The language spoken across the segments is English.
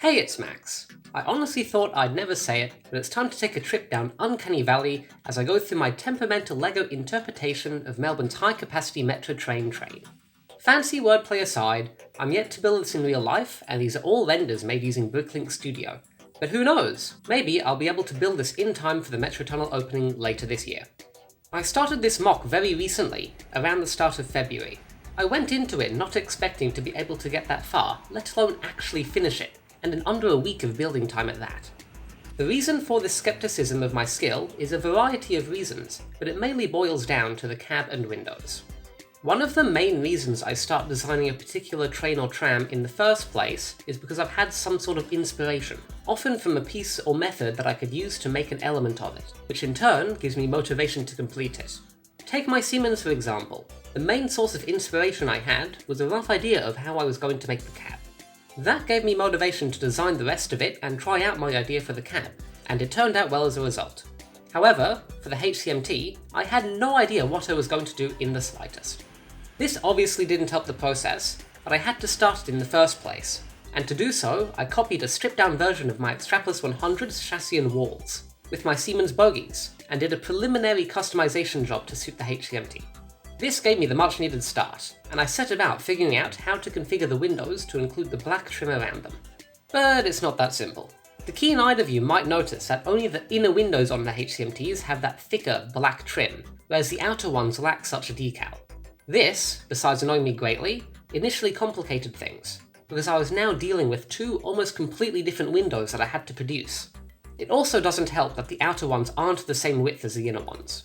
Hey, it's Max. I honestly thought I'd never say it, but it's time to take a trip down Uncanny Valley as I go through my temperamental LEGO interpretation of Melbourne's high-capacity metro train. Fancy wordplay aside, I'm yet to build this in real life, and these are all renders made using Bricklink Studio. But who knows, maybe I'll be able to build this in time for the metro tunnel opening later this year. I started this mock very recently, around the start of February. I went into it not expecting to be able to get that far, let alone actually finish it, and in under a week of building time at that. The reason for this skepticism of my skill is a variety of reasons, but it mainly boils down to the cab and windows. One of the main reasons I start designing a particular train or tram in the first place is because I've had some sort of inspiration, often from a piece or method that I could use to make an element of it, which in turn gives me motivation to complete it. Take my Siemens for example. The main source of inspiration I had was a rough idea of how I was going to make the cab. That gave me motivation to design the rest of it and try out my idea for the cab, and it turned out well as a result. However, for the HCMT, I had no idea what I was going to do in the slightest. This obviously didn't help the process, but I had to start it in the first place, and to do so, I copied a stripped-down version of my Extrapolis 100's chassis and walls, with my Siemens bogies, and did a preliminary customization job to suit the HCMT. This gave me the much-needed start, and I set about figuring out how to configure the windows to include the black trim around them. But it's not that simple. The keen-eyed of you might notice that only the inner windows on the HCMTs have that thicker black trim, whereas the outer ones lack such a decal. This, besides annoying me greatly, initially complicated things, because I was now dealing with two almost completely different windows that I had to produce. It also doesn't help that the outer ones aren't the same width as the inner ones.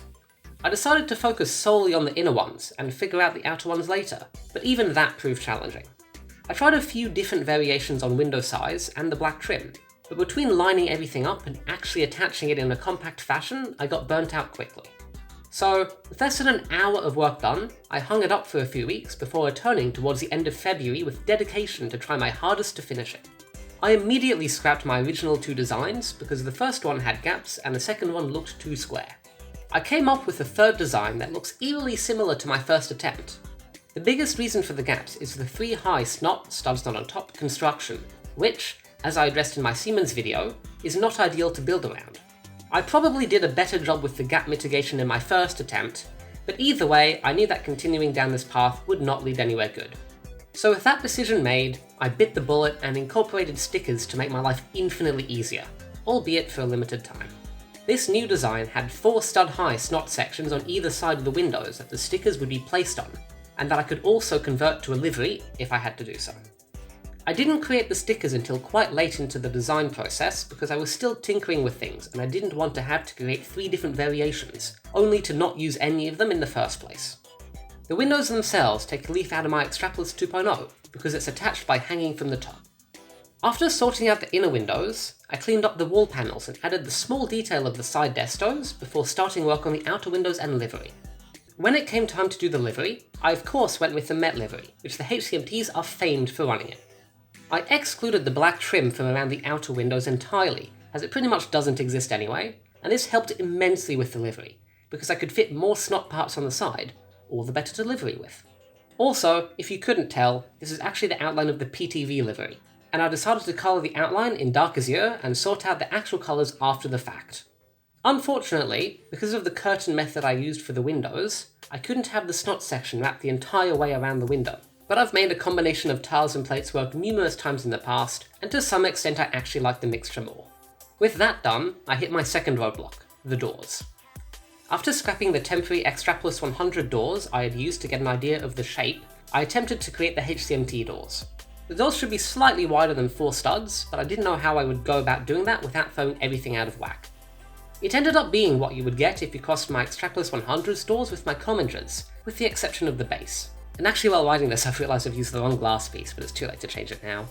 I decided to focus solely on the inner ones and figure out the outer ones later, but even that proved challenging. I tried a few different variations on window size and the black trim, but between lining everything up and actually attaching it in a compact fashion, I got burnt out quickly. So, with less than an hour of work done, I hung it up for a few weeks before returning towards the end of February with dedication to try my hardest to finish it. I immediately scrapped my original two designs because the first one had gaps and the second one looked too square. I came up with a third design that looks eerily similar to my first attempt. The biggest reason for the gaps is the 3-high snot, studs not on top, construction, which, as I addressed in my Siemens video, is not ideal to build around. I probably did a better job with the gap mitigation in my first attempt, but either way, I knew that continuing down this path would not lead anywhere good. So with that decision made, I bit the bullet and incorporated stickers to make my life infinitely easier, albeit for a limited time. This new design had 4 stud-high snot sections on either side of the windows that the stickers would be placed on, and that I could also convert to a livery if I had to do so. I didn't create the stickers until quite late into the design process because I was still tinkering with things and I didn't want to have to create 3 different variations, only to not use any of them in the first place. The windows themselves take a leaf out of my Extrapolis 2.0 because it's attached by hanging from the top. After sorting out the inner windows, I cleaned up the wall panels and added the small detail of the side destos before starting work on the outer windows and livery. When it came time to do the livery, I of course went with the Met livery, which the HCMTs are famed for running in. I excluded the black trim from around the outer windows entirely, as it pretty much doesn't exist anyway, and this helped immensely with the livery, because I could fit more snot parts on the side, all the better to livery with. Also, if you couldn't tell, this is actually the outline of the PTV livery, and I decided to colour the outline in dark azure and sort out the actual colours after the fact. Unfortunately, because of the curtain method I used for the windows, I couldn't have the snot section wrapped the entire way around the window, but I've made a combination of tiles and plates work numerous times in the past, and to some extent I actually like the mixture more. With that done, I hit my second roadblock, the doors. After scrapping the temporary Extrapolis 100 doors I had used to get an idea of the shape, I attempted to create the HCMT doors. The doors should be slightly wider than 4 studs, but I didn't know how I would go about doing that without throwing everything out of whack. It ended up being what you would get if you crossed my Extrapolis 100's doors with my commenters, with the exception of the base. And actually while writing this I've realised I've used the wrong glass piece, but it's too late to change it now.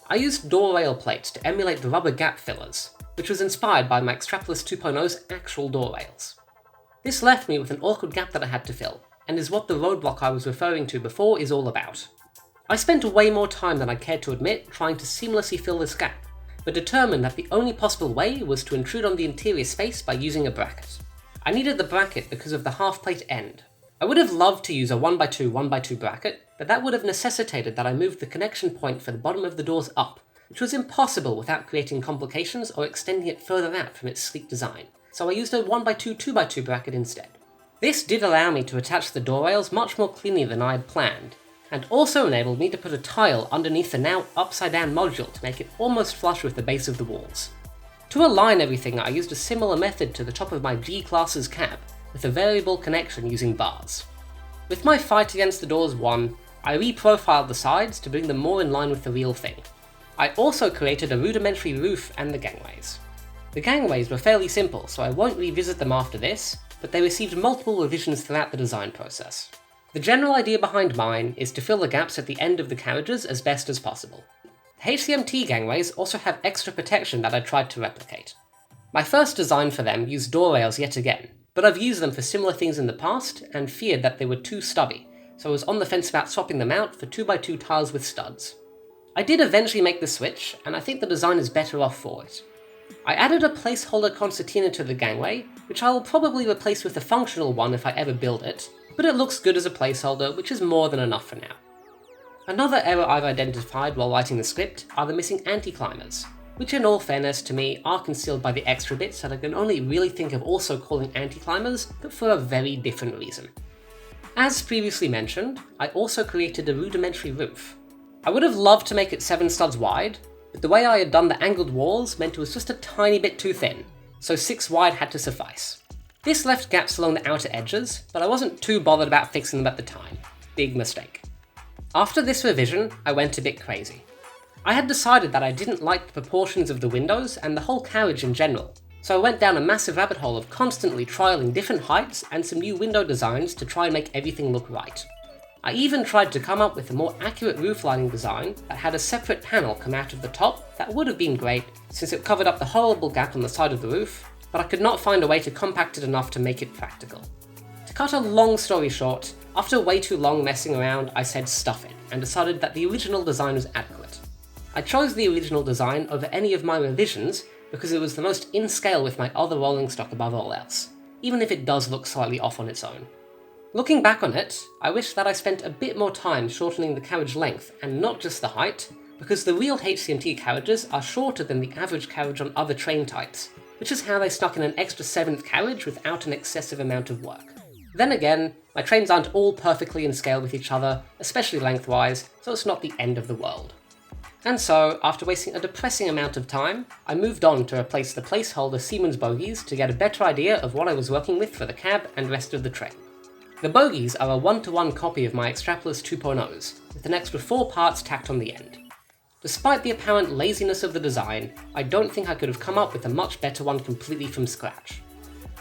I used door rail plates to emulate the rubber gap fillers, which was inspired by my Extrapolis 2.0's actual door rails. This left me with an awkward gap that I had to fill, and is what the roadblock I was referring to before is all about. I spent way more time than I cared to admit trying to seamlessly fill this gap, but determined that the only possible way was to intrude on the interior space by using a bracket. I needed the bracket because of the half plate end. I would have loved to use a 1x2 1x2 bracket, but that would have necessitated that I moved the connection point for the bottom of the doors up, which was impossible without creating complications or extending it further out from its sleek design, so I used a 1x2 2x2 bracket instead. This did allow me to attach the door rails much more cleanly than I had planned, and also enabled me to put a tile underneath the now upside down module to make it almost flush with the base of the walls. To align everything, I used a similar method to the top of my G-Class's cab, with a variable connection using bars. With my fight against the doors won, I reprofiled the sides to bring them more in line with the real thing. I also created a rudimentary roof and the gangways. The gangways were fairly simple, so I won't revisit them after this, but they received multiple revisions throughout the design process. The general idea behind mine is to fill the gaps at the end of the carriages as best as possible. The HCMT gangways also have extra protection that I tried to replicate. My first design for them used door rails yet again, but I've used them for similar things in the past and feared that they were too stubby, so I was on the fence about swapping them out for 2x2 tiles with studs. I did eventually make the switch, and I think the design is better off for it. I added a placeholder concertina to the gangway, which I will probably replace with a functional one if I ever build it, but it looks good as a placeholder, which is more than enough for now. Another error I've identified while writing the script are the missing anti-climbers, which in all fairness to me are concealed by the extra bits that I can only really think of also calling anti-climbers, but for a very different reason. As previously mentioned, I also created a rudimentary roof. I would have loved to make it 7 studs wide, but the way I had done the angled walls meant it was just a tiny bit too thin, so 6 wide had to suffice. This left gaps along the outer edges, but I wasn't too bothered about fixing them at the time. Big mistake. After this revision, I went a bit crazy. I had decided that I didn't like the proportions of the windows and the whole carriage in general, so I went down a massive rabbit hole of constantly trialing different heights and some new window designs to try and make everything look right. I even tried to come up with a more accurate roof lining design that had a separate panel come out of the top that would have been great since it covered up the horrible gap on the side of the roof, but I could not find a way to compact it enough to make it practical. To cut a long story short, after way too long messing around, I said stuff it, and decided that the original design was adequate. I chose the original design over any of my revisions because it was the most in scale with my other rolling stock above all else, even if it does look slightly off on its own. Looking back on it, I wish that I spent a bit more time shortening the carriage length and not just the height, because the real HCMT carriages are shorter than the average carriage on other train types, which is how they snuck in an extra 7th carriage without an excessive amount of work. Then again, my trains aren't all perfectly in scale with each other, especially lengthwise, so it's not the end of the world. And so, after wasting a depressing amount of time, I moved on to replace the placeholder Siemens bogies to get a better idea of what I was working with for the cab and rest of the train. The bogies are a 1-to-1 copy of my Extrapolis 2.0s, with an extra 4 parts tacked on the end. Despite the apparent laziness of the design, I don't think I could have come up with a much better one completely from scratch.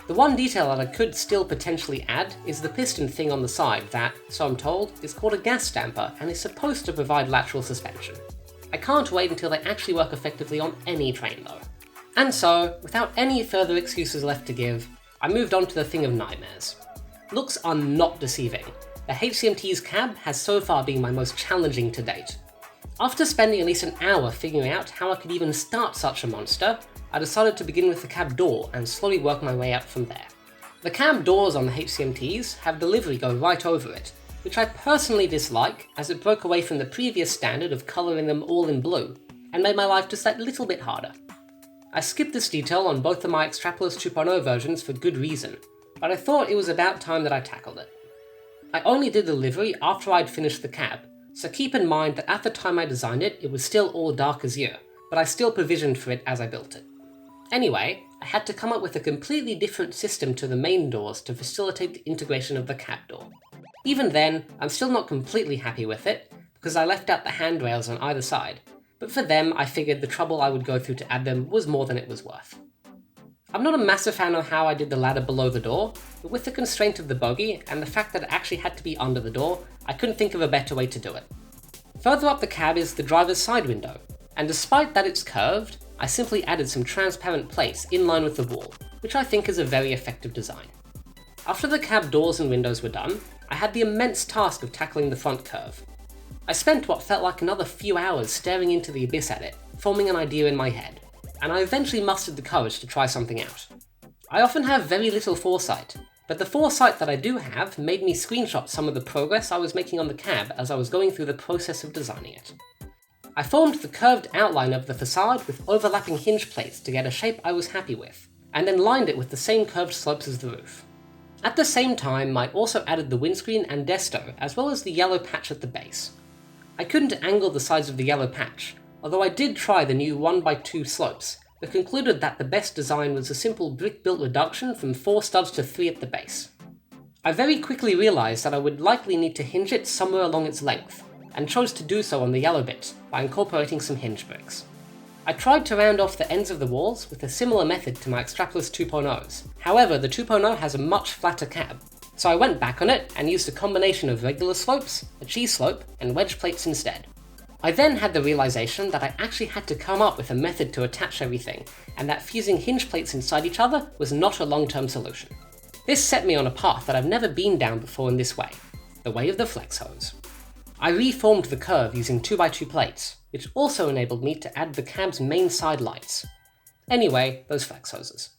The one detail that I could still potentially add is the piston thing on the side that, so I'm told, is called a gas damper and is supposed to provide lateral suspension. I can't wait until they actually work effectively on any train though. And so, without any further excuses left to give, I moved on to the thing of nightmares. Looks are not deceiving. The HCMT's cab has so far been my most challenging to date. After spending at least an hour figuring out how I could even start such a monster, I decided to begin with the cab door and slowly work my way out from there. The cab doors on the HCMTs have the livery go right over it, which I personally dislike as it broke away from the previous standard of colouring them all in blue, and made my life just that little bit harder. I skipped this detail on both of my Extrapolis 2.0 versions for good reason, but I thought it was about time that I tackled it. I only did the livery after I'd finished the cab, so keep in mind that at the time I designed it, it was still all dark azure, but I still provisioned for it as I built it. Anyway, I had to come up with a completely different system to the main doors to facilitate the integration of the cab door. Even then, I'm still not completely happy with it, because I left out the handrails on either side, but for them I figured the trouble I would go through to add them was more than it was worth. I'm not a massive fan of how I did the ladder below the door, but with the constraint of the bogie and the fact that it actually had to be under the door, I couldn't think of a better way to do it. Further up the cab is the driver's side window, and despite that it's curved, I simply added some transparent plates in line with the wall, which I think is a very effective design. After the cab doors and windows were done, I had the immense task of tackling the front curve. I spent what felt like another few hours staring into the abyss at it, forming an idea in my head, and I eventually mustered the courage to try something out. I often have very little foresight, but the foresight that I do have made me screenshot some of the progress I was making on the cab as I was going through the process of designing it. I formed the curved outline of the facade with overlapping hinge plates to get a shape I was happy with, and then lined it with the same curved slopes as the roof. At the same time, I also added the windscreen and desto, as well as the yellow patch at the base. I couldn't angle the sides of the yellow patch, although I did try the new 1x2 slopes, but concluded that the best design was a simple brick-built reduction from 4 studs to 3 at the base. I very quickly realised that I would likely need to hinge it somewhere along its length, and chose to do so on the yellow bit by incorporating some hinge bricks. I tried to round off the ends of the walls with a similar method to my Extrapolis 2.0's, however the 2.0 has a much flatter cab, so I went back on it and used a combination of regular slopes, a cheese slope, and wedge plates instead. I then had the realisation that I actually had to come up with a method to attach everything, and that fusing hinge plates inside each other was not a long-term solution. This set me on a path that I've never been down before in this way, the way of the flex hose. I reformed the curve using 2x2 plates, which also enabled me to add the cab's main side lights. Anyway, those flex hoses.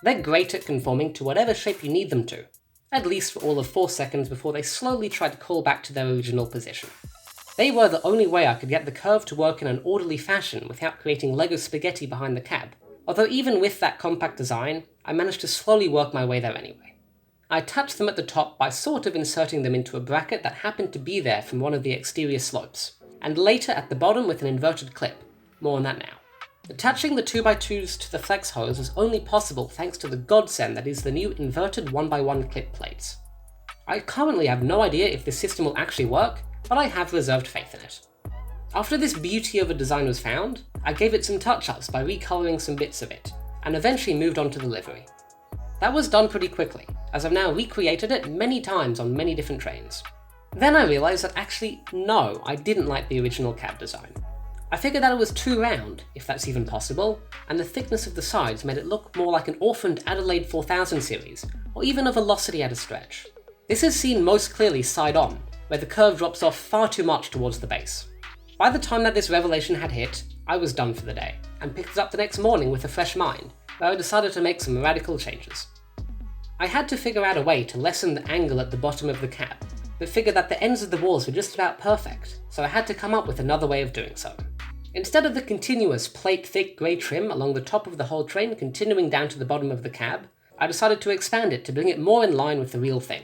They're great at conforming to whatever shape you need them to, at least for all of 4 seconds before they slowly try to crawl back to their original position. They were the only way I could get the curve to work in an orderly fashion without creating Lego spaghetti behind the cab, although even with that compact design, I managed to slowly work my way there anyway. I attached them at the top by sort of inserting them into a bracket that happened to be there from one of the exterior slopes, and later at the bottom with an inverted clip. More on that now. Attaching the 2x2s to the flex hose was only possible thanks to the godsend that is the new inverted 1x1 clip plates. I currently have no idea if this system will actually work, but I have reserved faith in it. After this beauty of a design was found, I gave it some touch-ups by recoloring some bits of it, and eventually moved on to the livery. That was done pretty quickly, as I've now recreated it many times on many different trains. Then I realised that actually, no, I didn't like the original cab design. I figured that it was too round, if that's even possible, and the thickness of the sides made it look more like an orphaned Adelaide 4000 series, or even a Velocity at a stretch. This is seen most clearly side on, where the curve drops off far too much towards the base. By the time that this revelation had hit, I was done for the day, and picked it up the next morning with a fresh mind, where I decided to make some radical changes. I had to figure out a way to lessen the angle at the bottom of the cab, but figured that the ends of the walls were just about perfect, so I had to come up with another way of doing so. Instead of the continuous plate-thick grey trim along the top of the whole train continuing down to the bottom of the cab, I decided to expand it to bring it more in line with the real thing.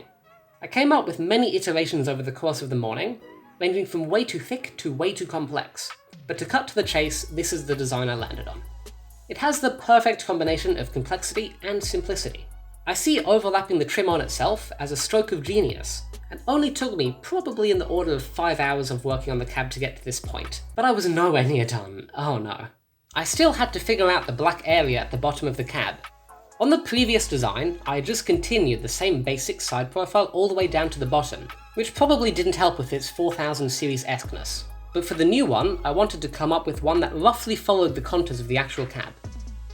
I came up with many iterations over the course of the morning, ranging from way too thick to way too complex, but to cut to the chase, this is the design I landed on. It has the perfect combination of complexity and simplicity. I see overlapping the trim on itself as a stroke of genius, and only took me probably in the order of 5 hours of working on the cab to get to this point, but I was nowhere near done, oh no. I still had to figure out the black area at the bottom of the cab. On the previous design, I had just continued the same basic side profile all the way down to the bottom, which probably didn't help with its 4000 series-esqueness. But for the new one, I wanted to come up with one that roughly followed the contours of the actual cab.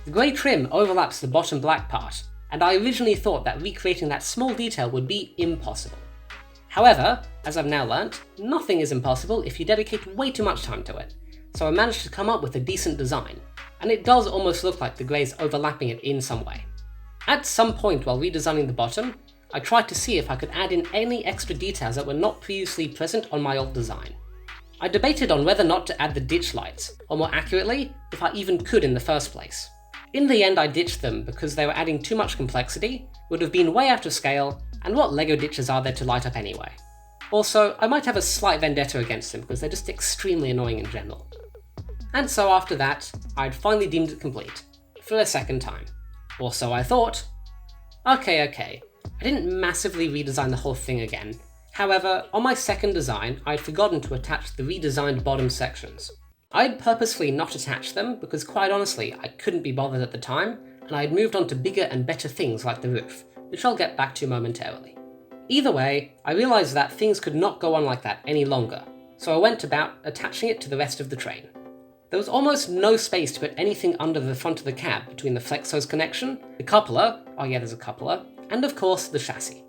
The grey trim overlaps the bottom black part, and I originally thought that recreating that small detail would be impossible. However, as I've now learnt, nothing is impossible if you dedicate way too much time to it, so I managed to come up with a decent design, and it does almost look like the greys overlapping it in some way. At some point while redesigning the bottom, I tried to see if I could add in any extra details that were not previously present on my old design. I debated on whether or not to add the ditch lights, or more accurately, if I even could in the first place. In the end I ditched them because they were adding too much complexity, would have been way out of scale, and what LEGO ditches are there to light up anyway? Also, I might have a slight vendetta against them because they're just extremely annoying in general. And so after that, I'd finally deemed it complete, for a second time. Or so I thought. Okay, I didn't massively redesign the whole thing again. However, on my second design, I'd forgotten to attach the redesigned bottom sections. I'd purposefully not attached them because quite honestly, I couldn't be bothered at the time, and I had moved on to bigger and better things like the roof, which I'll get back to momentarily. Either way, I realised that things could not go on like that any longer, so I went about attaching it to the rest of the train. There was almost no space to put anything under the front of the cab between the flex hose connection, the coupler, oh yeah there's a coupler, and of course the chassis.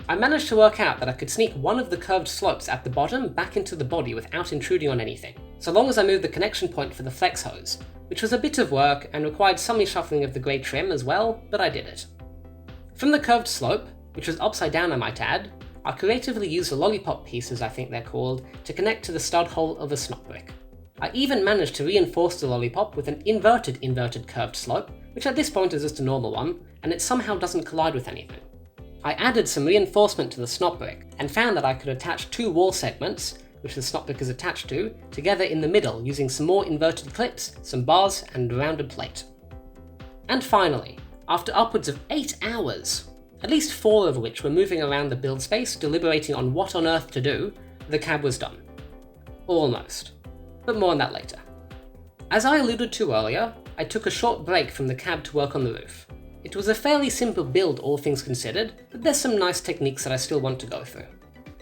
I managed to work out that I could sneak one of the curved slopes at the bottom back into the body without intruding on anything, so long as I moved the connection point for the flex hose, which was a bit of work and required some reshuffling of the grey trim as well, but I did it. From the curved slope, which was upside down I might add, I creatively used the lollipop pieces I think they're called to connect to the stud hole of a snot brick. I even managed to reinforce the lollipop with an inverted curved slope, which at this point is just a normal one, and it somehow doesn't collide with anything. I added some reinforcement to the snot brick, and found that I could attach two wall segments, which the snot brick is attached to, together in the middle using some more inverted clips, some bars, and a rounded plate. And finally, after upwards of 8 hours, at least 4 of which were moving around the build space deliberating on what on earth to do, the cab was done. Almost. But more on that later. As I alluded to earlier, I took a short break from the cab to work on the roof. It was a fairly simple build all things considered, but there's some nice techniques that I still want to go through.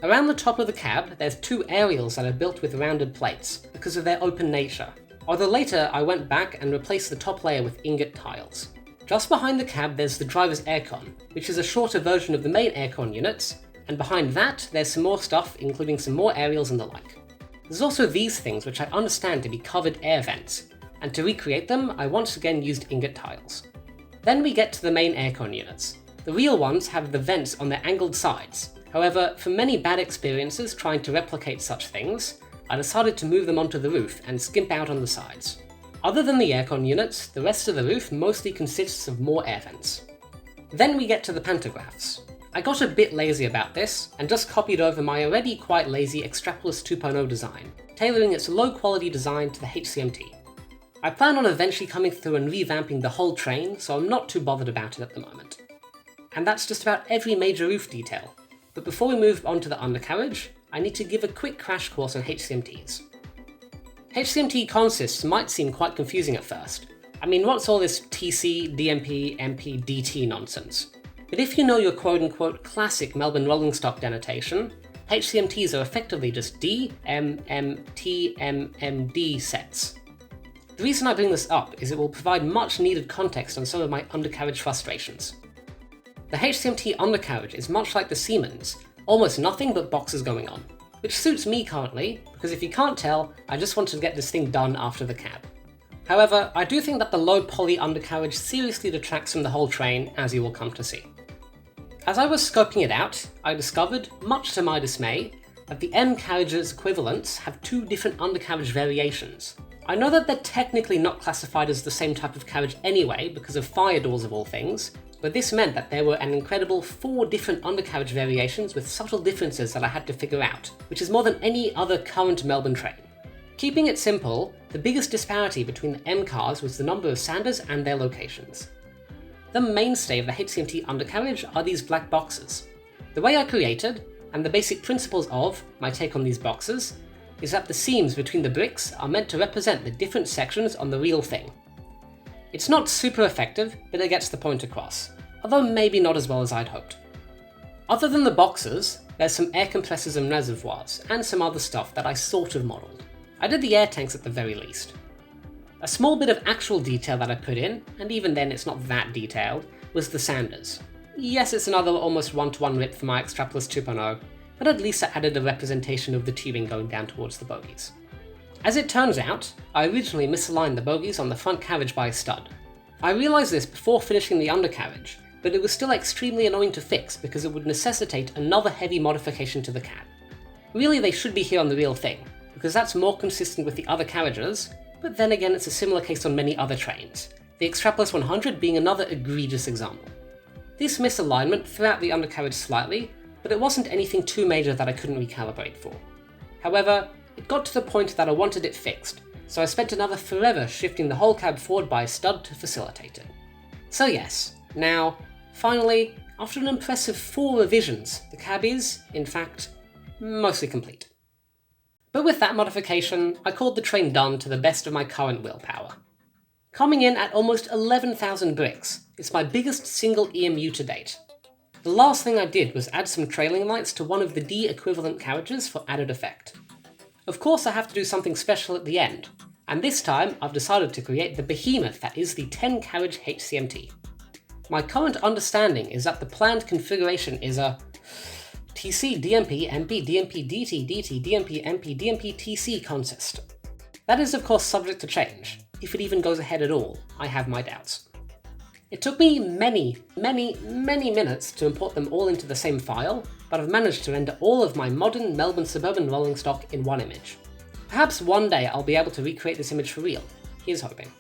Around the top of the cab, there's 2 aerials that are built with rounded plates, because of their open nature, although later I went back and replaced the top layer with ingot tiles. Just behind the cab there's the driver's aircon, which is a shorter version of the main aircon units, and behind that there's some more stuff including some more aerials and the like. There's also these things which I understand to be covered air vents, and to recreate them I once again used ingot tiles. Then we get to the main aircon units. The real ones have the vents on their angled sides, however from many bad experiences trying to replicate such things, I decided to move them onto the roof and skimp out on the sides. Other than the aircon units, the rest of the roof mostly consists of more air vents. Then we get to the pantographs. I got a bit lazy about this, and just copied over my already quite lazy Extrapolis 2.0 design, tailoring its low quality design to the HCMT. I plan on eventually coming through and revamping the whole train, so I'm not too bothered about it at the moment. And that's just about every major roof detail, but before we move on to the undercarriage, I need to give a quick crash course on HCMTs. HCMT consists might seem quite confusing at first. I mean, what's all this TC, DMP, MP, DT nonsense? But if you know your quote-unquote classic Melbourne rolling stock denotation, HCMTs are effectively just D, M, M, T, M, M, D sets. The reason I bring this up is it will provide much needed context on some of my undercarriage frustrations. The HCMT undercarriage is much like the Siemens, almost nothing but boxes going on, which suits me currently, because if you can't tell, I just wanted to get this thing done after the cab. However, I do think that the low poly undercarriage seriously detracts from the whole train, as you will come to see. As I was scoping it out, I discovered, much to my dismay, that the M carriage's equivalents have 2 different undercarriage variations. I know that they're technically not classified as the same type of carriage anyway because of fire doors of all things, but this meant that there were an incredible 4 different undercarriage variations with subtle differences that I had to figure out, which is more than any other current Melbourne train. Keeping it simple, the biggest disparity between the M cars was the number of Sanders and their locations. The mainstay of the HCMT undercarriage are these black boxes. The way I created, and the basic principles of my take on these boxes, is that the seams between the bricks are meant to represent the different sections on the real thing. It's not super effective, but it gets the point across, although maybe not as well as I'd hoped. Other than the boxes, there's some air compressors and reservoirs, and some other stuff that I sort of modelled. I did the air tanks at the very least. A small bit of actual detail that I put in, and even then it's not that detailed, was the Sanders. Yes, it's another almost one-to-one rip for my Extrapolis 2.0, but at least I added a representation of the tubing going down towards the bogies. As it turns out, I originally misaligned the bogies on the front carriage by a stud. I realised this before finishing the undercarriage, but it was still extremely annoying to fix because it would necessitate another heavy modification to the cab. Really, they should be here on the real thing, because that's more consistent with the other carriages, but then again it's a similar case on many other trains, the Extrapolis 100 being another egregious example. This misalignment threw out the undercarriage slightly, but it wasn't anything too major that I couldn't recalibrate for. However, it got to the point that I wanted it fixed, so I spent another forever shifting the whole cab forward by a stud to facilitate it. So yes, now, finally, after an impressive 4 revisions, the cab is, in fact, mostly complete. But with that modification, I called the train done to the best of my current willpower. Coming in at almost 11,000 bricks, it's my biggest single EMU to date. The last thing I did was add some trailing lights to one of the D equivalent carriages for added effect. Of course I have to do something special at the end, and this time I've decided to create the behemoth that is the 10 carriage HCMT. My current understanding is that the planned configuration is a TC, DMP, MP, DMP, DT, DT, DMP, MP, DMP, TC consist. That is of course subject to change. If it even goes ahead at all, I have my doubts. It took me many minutes to import them all into the same file, but I've managed to render all of my modern Melbourne suburban rolling stock in one image. Perhaps one day I'll be able to recreate this image for real. Here's hoping.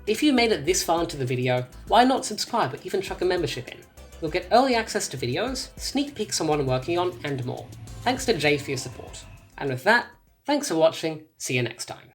If you made it this far into the video, why not subscribe or even chuck a membership in? You'll get early access to videos, sneak peeks on what I'm working on, and more. Thanks to Jay for your support. And with that, thanks for watching, see you next time.